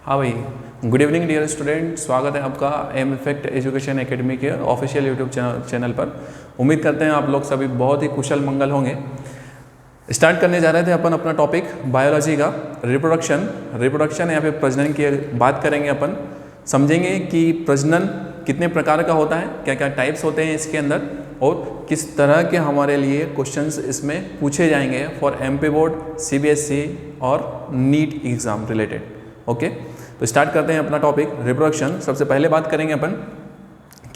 हाँ भाई, good evening dear student. स्वागत है आपका एम इफेक्ट एजुकेशन एकेडमी के ऑफिशियल यूट्यूब चैनल पर। उम्मीद करते हैं आप लोग सभी बहुत ही कुशल मंगल होंगे। स्टार्ट करने जा रहे थे अपन अपना टॉपिक बायोलॉजी का रिप्रोडक्शन या फिर प्रजनन की बात करेंगे। अपन समझेंगे कि प्रजनन कितने प्रकार का होता है, क्या क्या टाइप्स होते हैं इसके अंदर, और किस तरह के हमारे लिए क्वेश्चंस इसमें पूछे जाएंगे फॉर एमपी बोर्ड, सीबीएसई और नीट एग्जाम रिलेटेड। ओके, तो स्टार्ट करते हैं अपना टॉपिक रिप्रोडक्शन। सबसे पहले बात करेंगे अपन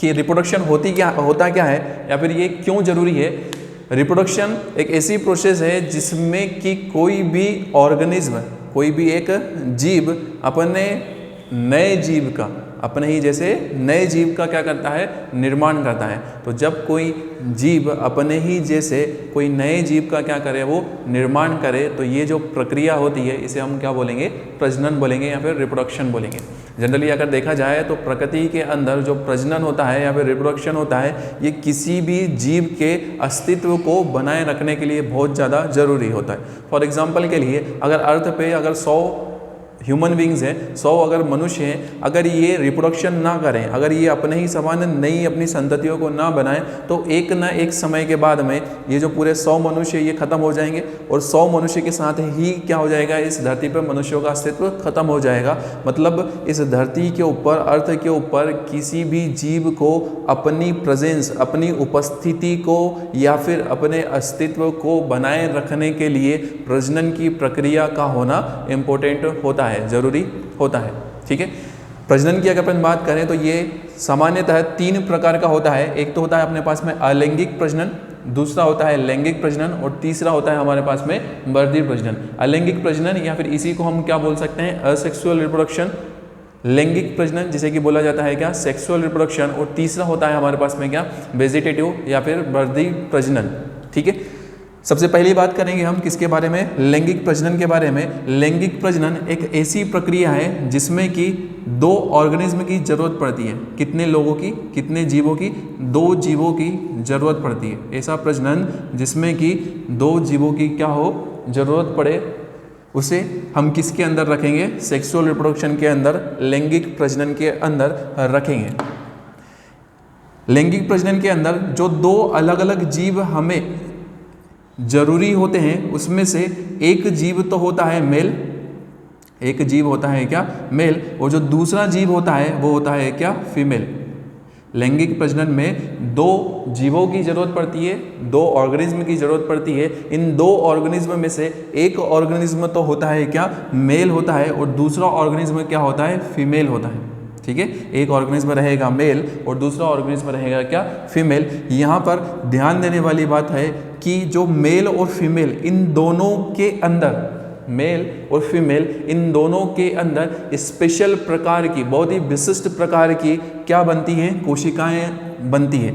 कि रिप्रोडक्शन होता क्या है या फिर ये क्यों जरूरी है। रिप्रोडक्शन एक ऐसी प्रोसेस है जिसमें कि कोई भी ऑर्गेनिज्म, कोई भी एक जीव अपने नए जीव का, अपने ही जैसे नए जीव का क्या करता है, निर्माण करता है। तो जब कोई जीव अपने ही जैसे कोई नए जीव का क्या करे, वो निर्माण करे, तो ये जो प्रक्रिया होती है इसे हम क्या बोलेंगे, प्रजनन बोलेंगे या फिर रिप्रोडक्शन बोलेंगे। जनरली अगर देखा जाए तो प्रकृति के अंदर जो प्रजनन होता है या फिर रिप्रोडक्शन होता है, ये किसी भी जीव के अस्तित्व को बनाए रखने के लिए बहुत ज़्यादा जरूरी होता है। फॉर एग्जाम्पल के लिए अगर अर्थ पे अगर 100 ह्यूमन बींग्स हैं, 100 अगर मनुष्य हैं, अगर ये रिप्रोडक्शन ना करें, अगर ये अपने ही समान नई अपनी संततियों को ना बनाएं, तो एक ना एक समय के बाद में ये जो पूरे 100 मनुष्य ये खत्म हो जाएंगे और 100 मनुष्य के साथ ही क्या हो जाएगा, इस धरती पर मनुष्यों का अस्तित्व खत्म हो जाएगा। मतलब इस धरती के ऊपर, अर्थ के ऊपर किसी भी जीव को अपनी प्रेजेंस, अपनी उपस्थिति को या फिर अपने अस्तित्व को बनाए रखने के लिए प्रजनन की प्रक्रिया का होना इम्पोर्टेंट होता है, जरूरी होता है। ठीक है, प्रजनन की अगर अपन बात करें तो ये सामान्यतः 3 प्रकार का होता है। एक तो होता है अपने पास में अलैंगिक प्रजनन, दूसरा होता है लैंगिक प्रजनन और तीसरा होता है हमारे पास में वर्धित प्रजनन। अलैंगिक प्रजनन या फिर इसी को हम क्या बोल सकते हैं, असेक्सुअल रिप्रोडक्शन। लैंगिक प्रजनन जिसे कि बोला जाता है क्या, सेक्सुअल रिप्रोडक्शन। और तीसरा होता है हमारे पास में क्या, वेजिटेटिव या फिर वर्धित प्रजनन। ठीक है, सबसे पहली बात करेंगे हम किसके बारे में, लैंगिक प्रजनन के बारे में। लैंगिक प्रजनन एक ऐसी प्रक्रिया है जिसमें कि 2 ऑर्गेनिज्म की जरूरत पड़ती है। कितने लोगों की, कितने जीवों की, 2 जीवों की जरूरत पड़ती है। ऐसा प्रजनन जिसमें कि 2 जीवों की क्या हो, जरूरत पड़े, उसे हम किसके अंदर रखेंगे, सेक्सुअल रिप्रोडक्शन के अंदर, लैंगिक प्रजनन के अंदर रखेंगे। लैंगिक प्रजनन के अंदर जो 2 अलग अलग जीव हमें जरूरी होते हैं, उसमें से एक जीव तो होता है मेल, एक जीव होता है क्या, मेल, और जो दूसरा जीव होता है वो होता है क्या, फीमेल। लैंगिक प्रजनन में 2 जीवों की जरूरत पड़ती है, 2 ऑर्गेनिज्म की जरूरत पड़ती है। इन 2 ऑर्गेनिज्म में से एक ऑर्गेनिज्म तो होता है क्या, मेल होता है, और दूसरा ऑर्गेनिज्म क्या होता है, फीमेल होता है। ठीक है, एक ऑर्गेनिज्म रहेगा मेल और दूसरा ऑर्गेनिज्म रहेगा क्या, फीमेल। यहाँ पर ध्यान देने वाली बात है कि जो मेल और फीमेल, इन दोनों के अंदर, मेल और फीमेल इन दोनों के अंदर स्पेशल प्रकार की, बहुत ही विशिष्ट प्रकार की क्या बनती हैं, कोशिकाएं बनती हैं।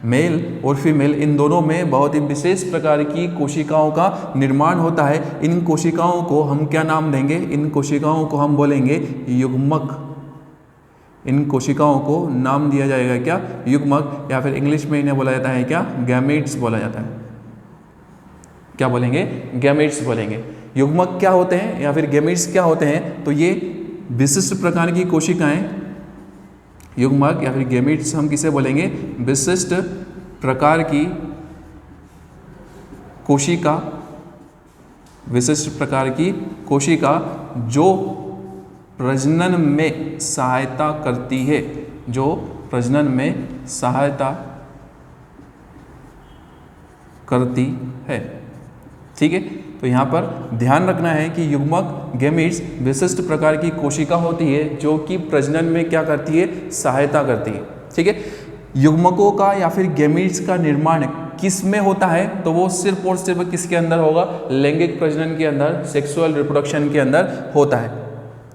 मेल और फीमेल इन दोनों में बहुत ही विशेष प्रकार की कोशिकाओं का निर्माण होता है। इन कोशिकाओं को हम क्या नाम देंगे, इन कोशिकाओं को हम बोलेंगे युग्मक। इन कोशिकाओं को नाम दिया जाएगा क्या, युग्मक, या फिर इंग्लिश में इन्हें बोला जाता है क्या, गैमेट्स बोला जाता है। क्या बोलेंगे, गैमेट्स बोलेंगे। युग्मक क्या होते हैं या फिर गैमेट्स क्या होते हैं, तो ये विशिष्ट प्रकार की कोशिकाएं, युग्मक या फिर गैमेट्स हम किसे बोलेंगे, विशिष्ट प्रकार की कोशिका, विशिष्ट प्रकार की कोशिका जो प्रजनन में सहायता करती है, जो प्रजनन में सहायता करती है। ठीक है, तो यहाँ पर ध्यान रखना है कि युग्मक, गैमेट्स विशिष्ट प्रकार की कोशिका होती है जो कि प्रजनन में क्या करती है, सहायता करती है। ठीक है, युग्मकों का या फिर गैमेट्स का निर्माण किस में होता है, तो वो सिर्फ और सिर्फ किसके अंदर होगा, लैंगिक प्रजनन के अंदर, सेक्सुअल रिप्रोडक्शन के अंदर होता है।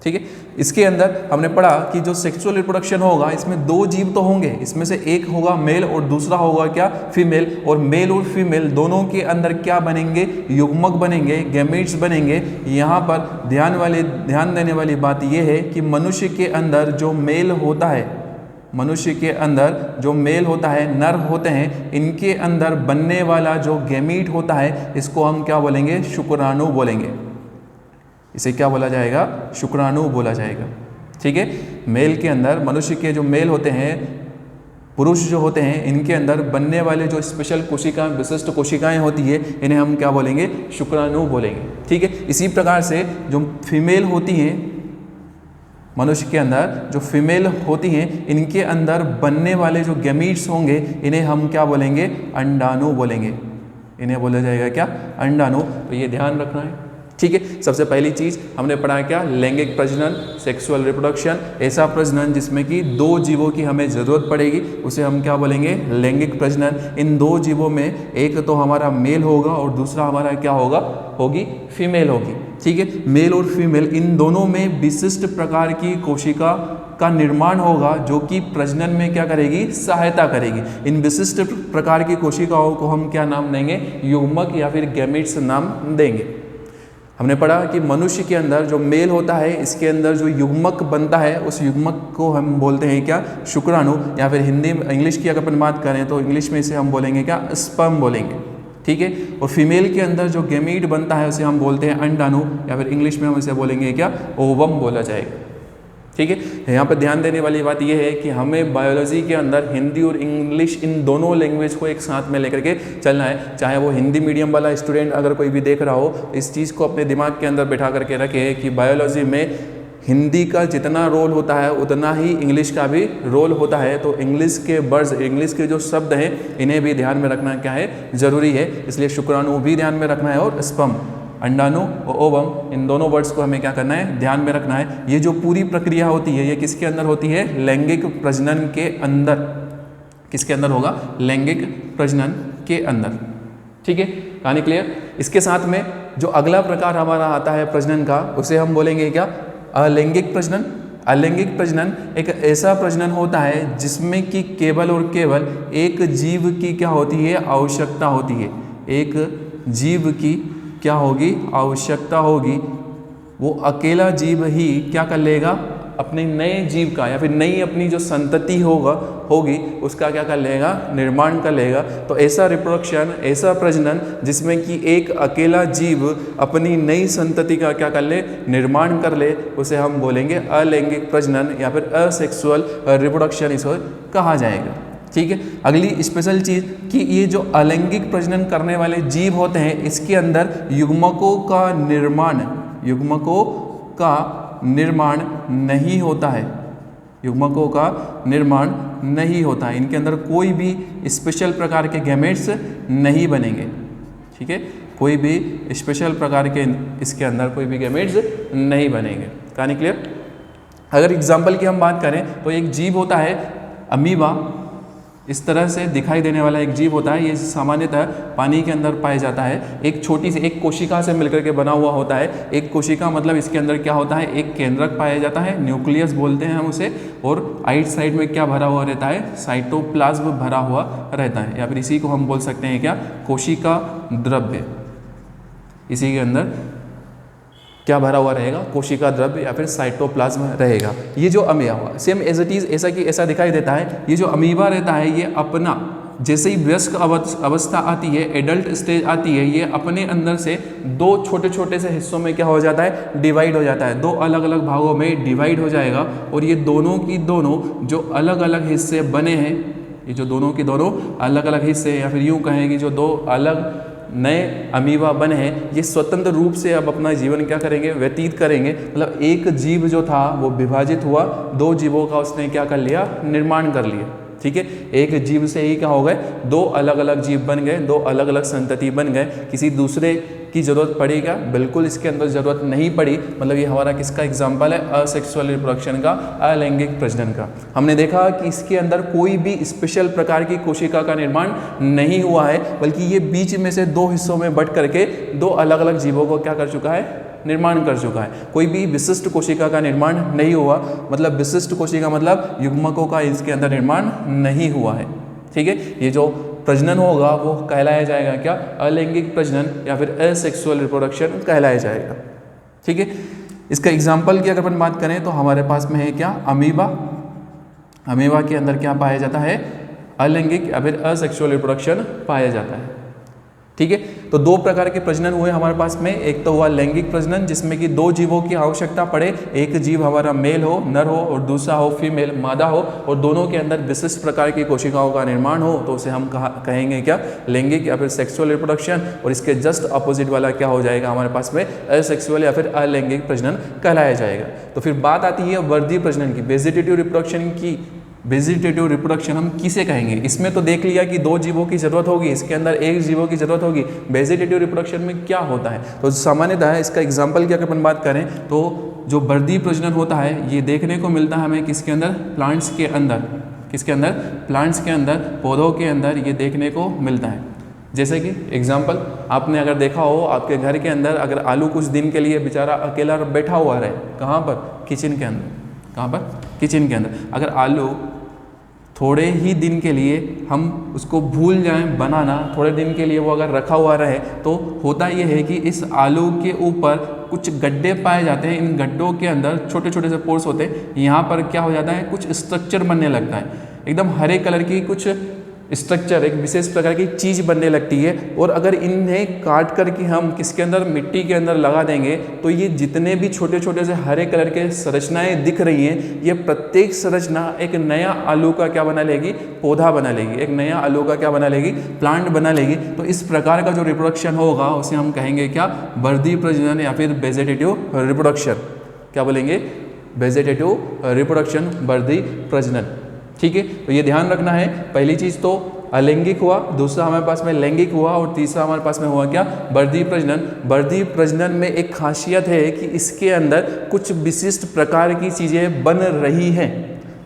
ठीक है, इसके अंदर हमने पढ़ा कि जो सेक्सुअल रिप्रोडक्शन होगा इसमें 2 जीव तो होंगे, इसमें से एक होगा मेल और दूसरा होगा क्या, फीमेल। और मेल और फीमेल दोनों के अंदर क्या बनेंगे, युग्मक बनेंगे, गैमेट्स बनेंगे। यहाँ पर ध्यान देने वाली बात यह है कि मनुष्य के अंदर जो मेल होता है, मनुष्य के अंदर जो मेल होता है, नर होते हैं, इनके अंदर बनने वाला जो गैमीट होता है इसको हम क्या बोलेंगे, शुक्राणु बोलेंगे। इसे क्या बोला जाएगा? शुक्राणु बोला जाएगा। ठीक है, मेल के अंदर, मनुष्य के जो मेल होते हैं, पुरुष जो होते हैं, इनके अंदर बनने वाले जो स्पेशल कोशिकाएं, विशिष्ट कोशिकाएं होती है, इन्हें हम क्या बोलेंगे? शुक्राणु बोलेंगे। ठीक है, इसी प्रकार से जो फीमेल होती हैं, मनुष्य के अंदर जो फीमेल होती हैं, इनके अंदर बनने वाले जो गैमीट्स होंगे, इन्हें हम क्या बोलेंगे? अंडाणु बोलेंगे। इन्हें बोला जाएगा क्या? अंडाणु। तो ये ध्यान रखना है। ठीक है, सबसे पहली चीज हमने पढ़ा क्या? लैंगिक प्रजनन, सेक्सुअल रिप्रोडक्शन। ऐसा प्रजनन जिसमें कि दो जीवों की हमें जरूरत पड़ेगी, उसे हम क्या बोलेंगे? लैंगिक प्रजनन। इन दो जीवों में एक तो हमारा मेल होगा और दूसरा हमारा क्या होगा? होगी फीमेल होगी। ठीक है, मेल और फीमेल इन दोनों में विशिष्ट प्रकार की कोशिका का निर्माण होगा, जो कि प्रजनन में क्या करेगी? सहायता करेगी। इन विशिष्ट प्रकार की कोशिकाओं को हम क्या नाम देंगे? युग्मक या फिर गैमीट्स नाम देंगे। हमने पढ़ा कि मनुष्य के अंदर जो मेल होता है, इसके अंदर जो युग्मक बनता है, उस युग्मक को हम बोलते हैं क्या? शुक्राणु, या फिर हिंदी इंग्लिश की अगर अपन बात करें तो इंग्लिश में इसे हम बोलेंगे क्या? स्पर्म बोलेंगे। ठीक है, और फीमेल के अंदर जो गैमीट बनता है उसे हम बोलते हैं अंडाणु, या फिर इंग्लिश में हम इसे बोलेंगे क्या? ओवम बोला जाएगा। ठीक है, यहाँ पर ध्यान देने वाली बात यह है कि हमें बायोलॉजी के अंदर हिंदी और इंग्लिश इन दोनों लैंग्वेज को एक साथ में लेकर के चलना है। चाहे वो हिंदी मीडियम वाला स्टूडेंट अगर कोई भी देख रहा हो, इस चीज़ को अपने दिमाग के अंदर बैठा करके रखे कि बायोलॉजी में हिंदी का जितना रोल होता है उतना ही इंग्लिश का भी रोल होता है। तो इंग्लिश के वर्ड्स, इंग्लिश के जो शब्द हैं, इन्हें भी ध्यान में रखना क्या है? ज़रूरी है। इसलिए शुक्राणु भी ध्यान में रखना है और स्पर्म, अंडाणु और ओवम, इन दोनों वर्ड्स को हमें क्या करना है? ध्यान में रखना है। ये जो पूरी प्रक्रिया होती है, ये किसके अंदर होती है? लैंगिक प्रजनन के अंदर। किसके अंदर होगा? लैंगिक प्रजनन के अंदर। ठीक है, कहानी क्लियर? इसके साथ में जो अगला प्रकार हमारा आता है प्रजनन का, उसे हम बोलेंगे क्या? अलैंगिक प्रजनन। अलैंगिक प्रजनन एक ऐसा प्रजनन होता है जिसमें कि केवल और केवल एक जीव की क्या होती है? आवश्यकता होती है। एक जीव की क्या होगी? आवश्यकता होगी। वो अकेला जीव ही क्या कर लेगा? अपने नए जीव का या फिर नई अपनी जो संतति होगी उसका क्या कर लेगा? निर्माण कर लेगा। तो ऐसा रिप्रोडक्शन, ऐसा प्रजनन जिसमें कि एक अकेला जीव अपनी नई संतति का क्या कर ले? निर्माण कर ले, उसे हम बोलेंगे अलैंगिक प्रजनन या फिर असेक्सुअल रिप्रोडक्शन इसे कहा जाएगा। ठीक है, अगली स्पेशल चीज़ कि ये जो अलैंगिक प्रजनन करने वाले जीव होते हैं, इसके अंदर युग्मकों का निर्माण नहीं होता है। युग्मकों का निर्माण नहीं होता है। इनके अंदर कोई भी स्पेशल प्रकार के गैमेट्स नहीं बनेंगे। ठीक है, कोई भी स्पेशल प्रकार के इसके अंदर कोई भी गैमेट्स नहीं बनेंगे। कहानी क्लियर? अगर एग्जाम्पल की हम बात करें तो एक जीव होता है अमीबा, इस तरह से दिखाई देने वाला एक जीव होता है। ये सामान्यतः पानी के अंदर पाया जाता है। एक छोटी सी एक कोशिका से मिलकर के बना हुआ होता है। एक कोशिका मतलब इसके अंदर क्या होता है? एक केंद्रक पाया जाता है, न्यूक्लियस बोलते हैं हम उसे, और आइट साइड में क्या भरा हुआ रहता है? साइटोप्लाज्म भरा हुआ रहता है, या फिर इसी को हम बोल सकते हैं क्या? कोशिका द्रव्य। इसी के अंदर क्या भरा हुआ रहेगा? कोशिका द्रव्य या फिर साइटोप्लाज्म रहेगा। ये जो amoeba same as it is ऐसा दिखाई देता है। ये जो अमीबा रहता है, ये अपना जैसे ही वयस्क अवस्था आती है, एडल्ट स्टेज आती है, ये अपने अंदर से दो छोटे छोटे से हिस्सों में क्या हो जाता है? डिवाइड हो जाता है। दो अलग अलग भागों में डिवाइड हो जाएगा, और ये दोनों की दोनों जो अलग अलग हिस्से बने हैं, ये जो दोनों की दोनों अलग अलग हिस्से, या फिर यूँ कहें कि जो दो अलग नए अमीबा बने हैं, ये स्वतंत्र रूप से अब अपना जीवन क्या करेंगे? व्यतीत करेंगे। मतलब एक जीव जो था वो विभाजित हुआ, दो जीवों का उसने क्या कर लिया? निर्माण कर लिया। ठीक है, एक जीव से ही क्या हो गए? दो अलग अलग जीव बन गए, दो अलग अलग संतति बन गए। किसी दूसरे की जरूरत पड़ी क्या? बिल्कुल इसके अंदर जरूरत नहीं पड़ी। मतलब ये हमारा किसका एग्जाम्पल है? असेक्सुअल रिप्रोडक्शन का, अलैंगिक प्रजनन का। हमने देखा कि इसके अंदर कोई भी स्पेशल प्रकार की कोशिका का निर्माण नहीं हुआ है, बल्कि ये बीच में से दो हिस्सों में बट करके दो अलग अलग जीवों को क्या कर चुका है? निर्माण कर चुका है। कोई भी विशिष्ट कोशिका का निर्माण नहीं हुआ। मतलब विशिष्ट कोशिका मतलब युग्मकों का इसके अंदर निर्माण नहीं हुआ है। ठीक है, ये जो प्रजनन होगा वो कहलाया जाएगा क्या? अलैंगिक प्रजनन या फिर असेक्सुअल रिप्रोडक्शन कहलाया जाएगा। ठीक है, इसका एग्जाम्पल की अगर अपन बात करें तो हमारे पास में है क्या? अमीबा। अमीबा के अंदर क्या पाया जाता है? अलैंगिक या फिर असेक्सुअल रिप्रोडक्शन पाया जाता है। ठीक है, तो दो प्रकार के प्रजनन हुए हमारे पास में, एक तो हुआ लैंगिक प्रजनन जिसमें कि दो जीवों की आवश्यकता पड़े, एक जीव हमारा मेल हो, नर हो, और दूसरा हो फीमेल, मादा हो, और दोनों के अंदर विशिष्ट प्रकार की कोशिकाओं का निर्माण हो, तो उसे हम कहेंगे क्या, लैंगिक या फिर सेक्सुअल रिप्रोडक्शन। और इसके जस्ट अपोजिट वाला क्या हो जाएगा हमारे पास में, असेक्सुअल या फिर अलैंगिक प्रजनन कहलाया जाएगा। तो फिर बात आती है वर्धी प्रजनन की, वेजिटेटिव रिप्रोडक्शन की। वेजिटेटिव रिप्रोडक्शन हम किसे कहेंगे, इसमें तो देख लिया कि दो जीवों की जरूरत होगी, इसके अंदर एक जीवों की जरूरत होगी। वेजिटेटिव रिप्रोडक्शन में क्या होता है, तो सामान्यतः इसका एग्जाम्पल की अगर अपन बात करें तो जो वर्धी प्रजनन होता है ये देखने को मिलता है हमें किसके अंदर, प्लांट्स के अंदर। किसके अंदर, प्लांट्स के अंदर, पौधों के अंदर ये देखने को मिलता है। जैसे कि एग्जाम्पल आपने अगर देखा हो, आपके घर के अंदर अगर आलू कुछ दिन के लिए बेचारा अकेला बैठा हुआ रहे, कहाँ पर, किचन के अंदर। कहाँ पर, किचन के अंदर। अगर आलू थोड़े ही दिन के लिए हम उसको भूल जाएं बनाना, थोड़े दिन के लिए वो अगर रखा हुआ रहे, तो होता ये है कि इस आलू के ऊपर कुछ गड्ढे पाए जाते हैं, इन गड्ढों के अंदर छोटे छोटे से पोर्स होते हैं, यहाँ पर क्या हो जाता है, कुछ स्ट्रक्चर बनने लगता है, एकदम हरे कलर की कुछ स्ट्रक्चर, एक विशेष प्रकार की चीज़ बनने लगती है। और अगर इन्हें काट करके हम किसके अंदर, मिट्टी के अंदर लगा देंगे, तो ये जितने भी छोटे छोटे से हरे कलर के संरचनाएं दिख रही हैं, ये प्रत्येक संरचना एक नया आलू का क्या बना लेगी, पौधा बना लेगी, एक नया आलू का क्या बना लेगी, प्लांट बना लेगी। तो इस प्रकार का जो रिप्रोडक्शन होगा उसे हम कहेंगे क्या, वर्धी प्रजनन या फिर वेजिटेटिव रिप्रोडक्शन। क्या बोलेंगे, वेजिटेटिव रिप्रोडक्शन, वर्धी प्रजनन। ठीक है, तो ये ध्यान रखना है। पहली चीज़ तो अलैंगिक हुआ, दूसरा हमारे पास में लैंगिक हुआ, और तीसरा हमारे पास में हुआ क्या, वर्धी प्रजनन। वर्धी प्रजनन में एक खासियत है कि इसके अंदर कुछ विशिष्ट प्रकार की चीज़ें बन रही हैं।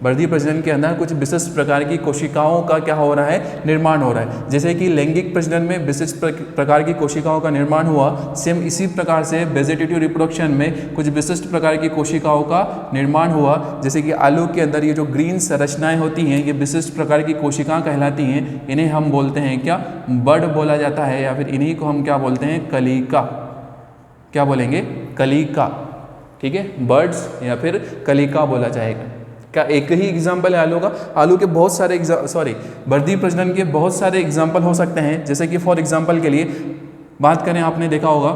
वर्धी प्रजनन के अंदर कुछ विशिष्ट प्रकार की कोशिकाओं का क्या हो रहा है, निर्माण हो रहा है। जैसे कि लैंगिक प्रजनन में विशिष्ट प्रकार की कोशिकाओं का निर्माण हुआ, सेम इसी प्रकार से वेजिटेटिव रिप्रोडक्शन में कुछ विशिष्ट प्रकार की कोशिकाओं का निर्माण हुआ। जैसे कि आलू के अंदर ये जो ग्रीन संरचनाएं होती हैं, ये विशिष्ट प्रकार की कोशिकाएं कहलाती हैं। इन्हें हम बोलते हैं क्या, बड बोला जाता है, या फिर इन्हीं को हम क्या बोलते हैं, कलिका। क्या बोलेंगे, कलिका। ठीक है, बर्ड्स या फिर कलिका बोला जाएगा। का एक ही एग्जाम्पल है आलू का, आलू के बहुत सारे वर्धी प्रजनन के बहुत सारे एग्जाम्पल हो सकते हैं। जैसे कि फॉर एग्जाम्पल के लिए बात करें, आपने देखा होगा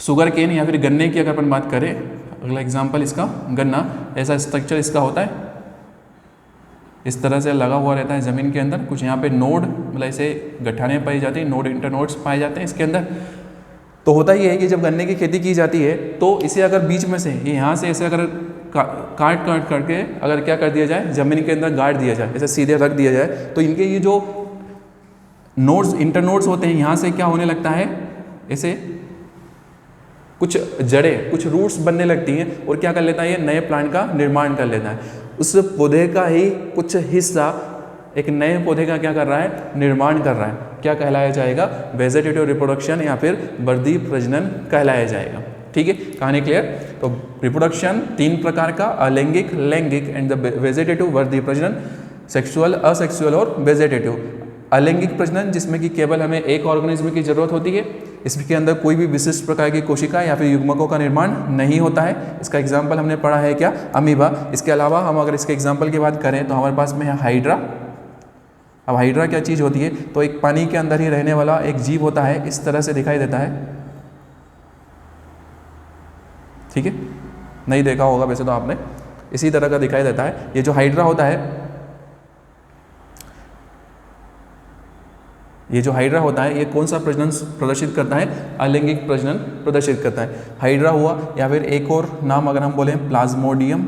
शुगर केन या फिर गन्ने की अगर अपन बात करें, अगला एग्जाम्पल इसका गन्ना, ऐसा स्ट्रक्चर इसका होता है, इस तरह से लगा हुआ रहता है ज़मीन के अंदर। कुछ यहाँ पे नोड, मतलब ऐसे गठाने पाई जाती है, नोड इंटरनोड्स पाए जाते हैं इसके अंदर। तो होता ही है कि जब गन्ने की खेती की जाती है, तो इसे अगर बीच में से यहाँ से ऐसे अगर काट करके अगर क्या कर दिया जाए, ज़मीन के अंदर गाड़ दिया जाए, ऐसे सीधे रख दिया जाए, तो इनके ये जो नोड्स, इंटरनोड्स होते हैं, यहाँ से क्या होने लगता है, ऐसे कुछ जड़ें, कुछ रूट्स बनने लगती हैं, और क्या कर लेता है, ये नए प्लांट का निर्माण कर लेता है। उस पौधे का ही कुछ हिस्सा एक नए पौधे का क्या कर रहा है, निर्माण कर रहा है। क्या कहलाया जाएगा, वेजिटेटिव रिप्रोडक्शन या फिर वर्धी प्रजनन कहलाया जाएगा। ठीक है, कहानी क्लियर। तो रिप्रोडक्शन तीन प्रकार का, अलैंगिक, लैंगिक एंड द वेजिटेटिव वर्धी प्रजनन, सेक्सुअल, असेक्सुअल और वेजिटेटिव। अलैंगिक प्रजनन जिसमें कि केवल हमें एक ऑर्गेनिज्म की जरूरत होती है, इसके अंदर कोई भी विशिष्ट प्रकार की कोशिका या फिर युग्मकों का निर्माण नहीं होता है। इसका एग्जाम्पल हमने पढ़ा है क्या, अमीबा। इसके अलावा हम अगर इसके एग्जाम्पल की बात करें तो हमारे पास में है हाइड्रा। अब हाइड्रा क्या चीज़ होती है, तो एक पानी के अंदर ही रहने वाला एक जीव होता है, इस तरह से दिखाई देता है। ठीक है, नहीं देखा होगा वैसे तो आपने, इसी तरह का दिखाई देता है। ये जो हाइड्रा होता है, ये जो हाइड्रा होता है, ये कौन सा प्रजनन प्रदर्शित करता है, अलैंगिक प्रजनन प्रदर्शित करता है। हाइड्रा हुआ, या फिर एक और नाम अगर हम बोलें प्लाज्मोडियम,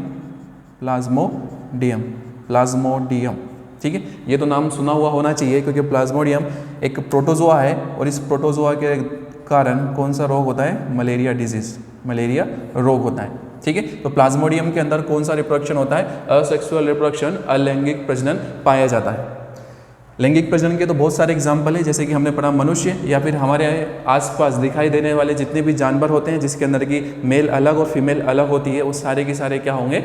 प्लाज्मोडियम, प्लाज्मोडियम। ठीक है, ये तो नाम सुना हुआ होना चाहिए, क्योंकि प्लाज्मोडियम एक प्रोटोजोआ है, और इस प्रोटोजोआ के कारण कौन सा रोग होता है, मलेरिया डिजीज, मलेरिया रोग होता है। ठीक है, तो प्लाज्मोडियम के अंदर कौन सा रिप्रोडक्शन होता है, असेक्सुअल रिप्रोडक्शन, अलैंगिक प्रजनन पाया जाता है। लैंगिक प्रजनन के तो बहुत सारे एग्जाम्पल है, जैसे कि हमने पढ़ा मनुष्य, या फिर हमारे आसपास दिखाई देने वाले जितने भी जानवर होते हैं जिसके अंदर की मेल अलग और फीमेल अलग होती है, वो सारे के सारे क्या होंगे,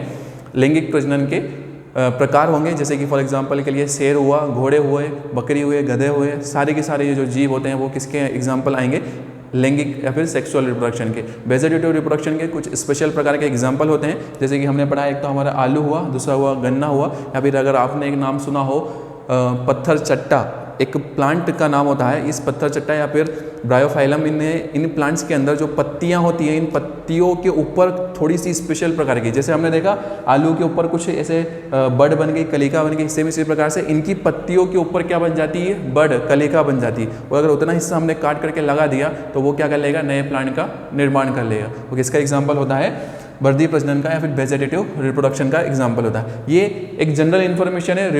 लैंगिक प्रजनन के प्रकार होंगे। जैसे कि फॉर एग्जांपल के लिए शेर हुआ, घोड़े हुए, बकरी हुए, गधे हुए, सारे के सारे ये जो जीव होते हैं वो किसके एग्जाम्पल आएंगे, लैंगिक या फिर सेक्सुअल रिप्रोडक्शन के। वेजिटेटिव रिप्रोडक्शन के कुछ स्पेशल प्रकार के एग्जाम्पल होते हैं, जैसे कि हमने पढ़ा, एक तो हमारा आलू हुआ, दूसरा हुआ गन्ना हुआ, या फिर अगर आपने एक नाम सुना हो पत्थर चट्टा, एक प्लांट का नाम होता है। इस पत्थर चट्टा या फिर ब्रायोफाइलम, इन प्लांट्स के अंदर जो पत्तियां होती हैं, इन पत्तियों के ऊपर थोड़ी सी स्पेशल प्रकार की, जैसे हमने देखा आलू के ऊपर कुछ ऐसे बड बन गई, कलिका बन गई, सेम इसी प्रकार से इनकी पत्तियों के ऊपर क्या बन जाती है, बड, कलिका बन जाती है। और अगर उतना हिस्सा हमने काट करके लगा दिया तो वो क्या कर लेगा, नए प्लांट का निर्माण कर लेगा। तो किसका एग्जाम्पल होता है, वर्धी प्रजनन का या फिर वेजिटेटिव रिप्रोडक्शन का एग्जाम्पल होता है। ये एक जनरल इन्फॉर्मेशन है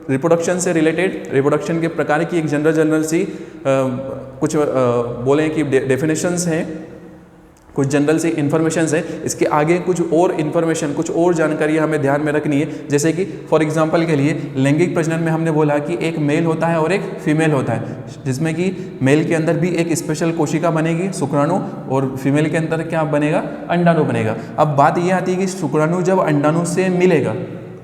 रिप्रोडक्शन से रिलेटेड, रिप्रोडक्शन के प्रकार की एक जनरल सी कुछ बोलें कि डेफिनेशंस हैं, कुछ जनरल सी इन्फॉर्मेशंस है। इसके आगे कुछ और इन्फॉर्मेशन, कुछ और जानकारी हमें ध्यान में रखनी है। जैसे कि फॉर एग्जांपल के लिए लैंगिक प्रजनन में हमने बोला कि एक मेल होता है और एक फीमेल होता है, जिसमें कि मेल के अंदर भी एक स्पेशल कोशिका बनेगी शुक्राणु, और फीमेल के अंदर क्या बनेगा, अंडाणु बनेगा। अब बात यह आती है कि शुक्राणु जब अंडाणु से मिलेगा,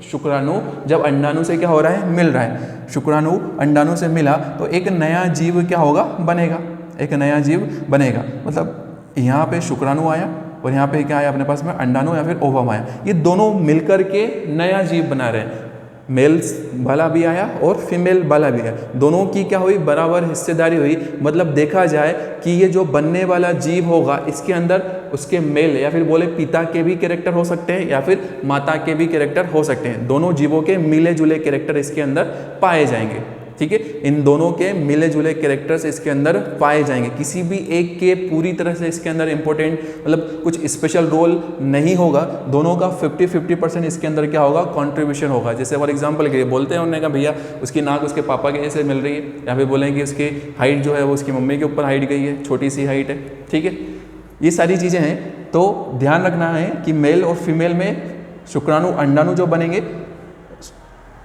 शुक्राणु जब अंडाणु से क्या हो रहा है, मिल रहा है, शुक्राणु अंडाणु से मिला तो एक नया जीव क्या होगा, बनेगा, एक नया जीव बनेगा। मतलब यहाँ पे शुक्राणु आया और यहाँ पे क्या आया अपने पास में, अंडाणु या फिर ओवम आया। ये दोनों मिलकर के नया जीव बना रहे हैं। मेल्स वाला भी आया और फीमेल वाला भी आया, दोनों की क्या हुई, बराबर हिस्सेदारी हुई। मतलब देखा जाए कि ये जो बनने वाला जीव होगा इसके अंदर उसके मेल या फिर बोले पिता के भी कैरेक्टर हो सकते हैं या फिर माता के भी कैरेक्टर हो सकते हैं। दोनों जीवों के मिले जुले कैरेक्टर इसके अंदर पाए जाएंगे। ठीक है, इन दोनों के मिले जुले कैरेक्टर्स इसके अंदर पाए जाएंगे। किसी भी एक के पूरी तरह से इसके अंदर इंपॉर्टेंट मतलब कुछ स्पेशल रोल नहीं होगा। दोनों का 50-50% इसके अंदर क्या होगा, कंट्रीब्यूशन होगा। जैसे फॉर एग्जांपल के लिए बोलते हैं उन्होंने कहा भैया उसकी नाक उसके पापा के जैसे मिल रही है, या फिर बोलें कि उसकी हाइट जो है वो उसकी मम्मी के ऊपर हाइट गई है, छोटी सी हाइट है। ठीक है, ये सारी चीज़ें हैं। तो ध्यान रखना है कि मेल और फीमेल में शुक्राणु अंडाणु जो बनेंगे,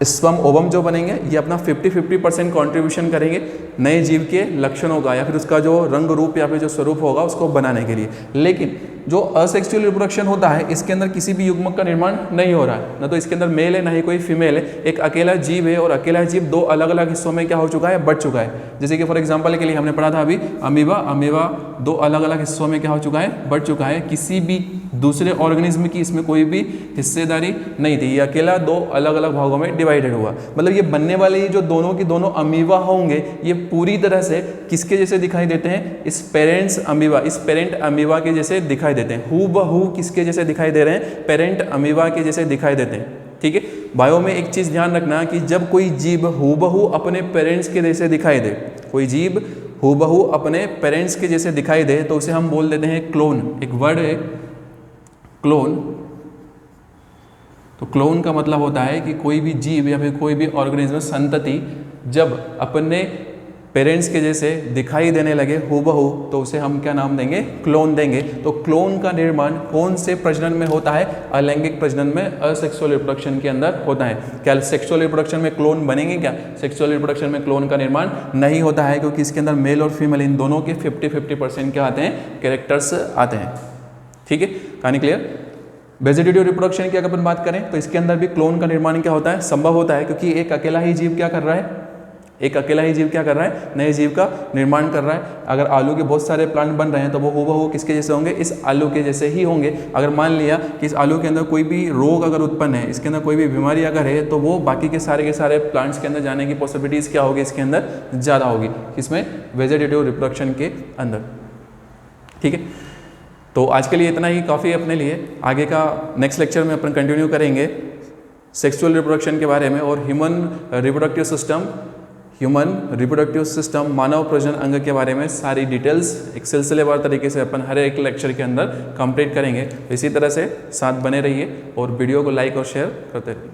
स्पर्म ओवम जो बनेंगे, ये अपना 50-50% कॉन्ट्रीब्यूशन करेंगे नए जीव के लक्षणों का या फिर उसका जो रंग रूप या फिर जो स्वरूप होगा उसको बनाने के लिए। लेकिन जो असेक्सुअल रिप्रोडक्शन होता है इसके अंदर किसी भी युग्मक का निर्माण नहीं हो रहा है, ना तो इसके अंदर मेल है ना ही कोई फीमेल है। एक अकेला जीव है और अकेला जीव दो अलग अलग हिस्सों में क्या हो चुका है, बढ़ चुका है। जैसे कि फॉर एग्जाम्पल के लिए हमने पढ़ा था अभी अमीबा दो अलग अलग हिस्सों में क्या हो चुका है, बढ़ चुका है। किसी भी दूसरे ऑर्गेनिज्म की इसमें कोई भी हिस्सेदारी नहीं थी, ये अकेला दो अलग अलग भागों में डिवाइडेड हुआ। मतलब ये बनने वाले जो दोनों की दोनों अमीबा होंगे ये पूरी तरह से किसके जैसे दिखाई देते हैं, इस पेरेंट्स अमीबा, इस पेरेंट अमीबा के जैसे दिखाई देते हैं। हूबहू किसके जैसे दिखाई दे रहे हैं, पेरेंट अमीबा के जैसे दिखाई देते हैं। ठीक है, बायो में एक चीज ध्यान रखना कि जब कोई जीव हूबहू अपने पेरेंट्स के जैसे दिखाई दे, कोई जीव हूबहू अपने पेरेंट्स के जैसे दिखाई दे तो उसे हम बोल देते हैं क्लोन। एक वर्ड है क्लोन। तो क्लोन का मतलब होता है कि कोई भी जीव या फिर कोई भी ऑर्गेनिज्म संतति जब अपने पेरेंट्स के जैसे दिखाई देने लगे हूबहू तो उसे हम क्या नाम देंगे, क्लोन देंगे। तो क्लोन का निर्माण कौन से प्रजनन में होता है, अलैंगिक प्रजनन में, असेक्सुअल रिप्रोडक्शन के अंदर होता है। क्या सेक्सुअल रिप्रोडक्शन में क्लोन बनेंगे, क्या सेक्सुअल रिप्रोडक्शन में क्लोन का निर्माण नहीं होता है, क्योंकि इसके अंदर मेल और फीमेल इन दोनों के 50-50% क्या आते हैं, कैरेक्टर्स आते हैं। ठीक है, कहानी क्लियर। वेजिटेटिव रिप्रोडक्शन की अगर अपन बात करें तो इसके अंदर भी क्लोन का निर्माण क्या होता है, संभव होता है, क्योंकि एक अकेला ही जीव क्या कर रहा है, एक अकेला ही जीव क्या कर रहा है, नए जीव का निर्माण कर रहा है। अगर आलू के बहुत सारे प्लांट बन रहे हैं तो वो हूबहू किसके जैसे होंगे, इस आलू के जैसे ही होंगे। अगर मान लिया कि इस आलू के अंदर कोई भी रोग अगर उत्पन्न है, इसके अंदर कोई भी बीमारी अगर है तो वो बाकी के सारे प्लांट्स के अंदर जाने की पॉसिबिलिटीज़ क्या होगी, इसके अंदर ज़्यादा होगी, इसमें वेजिटेटिव रिप्रोडक्शन के अंदर। ठीक है, तो आज के लिए इतना ही काफ़ी अपने लिए। आगे का नेक्स्ट लेक्चर में अपन कंटिन्यू करेंगे सेक्सुअल रिप्रोडक्शन के बारे में और ह्यूमन रिप्रोडक्टिव सिस्टम मानव प्रजनन अंग के बारे में सारी डिटेल्स एक सिलसिलेवार तरीके से अपन हर एक लेक्चर के अंदर कंप्लीट करेंगे। इसी तरह से साथ बने रहिए और वीडियो को लाइक और शेयर करते रहिए।